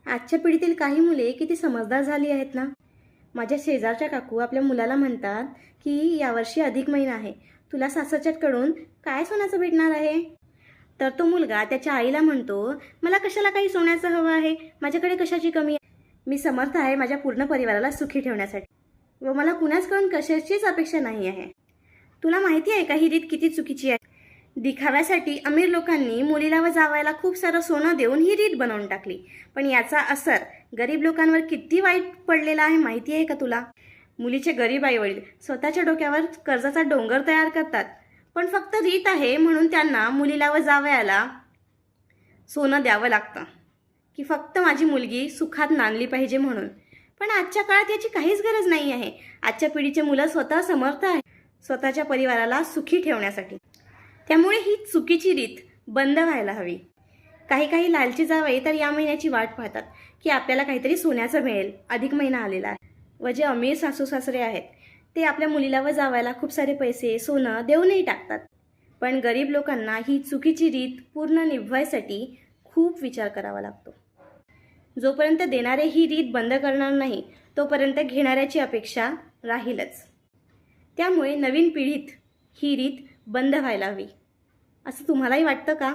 आजच्या पिढीतील काही मुले किती समजदार झाली आहेत ना. माझ्या शेजारच्या काकू आपल्या मुलाला म्हणतात की यावर्षी अधिक महिना आहे, तुला सासरच्याकडून काय सोन्याचं भेटणार आहे. तर तो मुलगा त्याच्या आईला म्हणतो, मला कशाला काही सोन्याचं हवं आहे, माझ्याकडे कशाची कमी आहे. मी समर्थ आहे माझ्या पूर्ण परिवाराला सुखी ठेवण्यासाठी व मला कुणाचकडून कशाचीच अपेक्षा नाही आहे. तुला माहिती आहे का ही रीत किती चुकीची आहे. दिखाव्यासाठी अमीर लोकांनी मुलीला व जावयाला खूप सारं सोनं देऊन ही रीत बनवून टाकली, पण याचा असर गरीब लोकांवर किती वाईट पडलेला आहे माहिती आहे का तुला. मुलीचे गरीब आईवडील स्वतःच्या डोक्यावर कर्जाचा डोंगर तयार करतात, पण फक्त रीत आहे म्हणून त्यांना मुलीला व जावयाला सोनं द्यावं लागतं की फक्त माझी मुलगी सुखात नांदली पाहिजे म्हणून. पण आजच्या काळात याची काहीच गरज नाही आहे. आजच्या पिढीचे मुलं स्वतः समर्थ आहे स्वतःच्या परिवाराला सुखी ठेवण्यासाठी. त्यामुळे ही चुकीची रीत बंद व्हायला हवी. काही लालची जावई तर या महिन्याची वाट पाहतात की आपल्याला काहीतरी सोन्याचं मिळेल, अधिक महिना आलेला आहे. व जे अमीर सासू सासरे आहेत ते आपल्या मुलीला व जावयाला खूप सारे पैसे सोनं देऊनही टाकतात. पण गरीब लोकांना ही चुकीची रीत पूर्ण निभवायसाठी खूप विचार करावा लागतो. जोपर्यंत देणारे ही रीत बंद करणार नाही तोपर्यंत घेणाऱ्याची अपेक्षा राहीलच. त्यामुळे नवीन पिढीत ही रीत बंद व्हायला हवी, असं तुम्हालाही वाटतं का?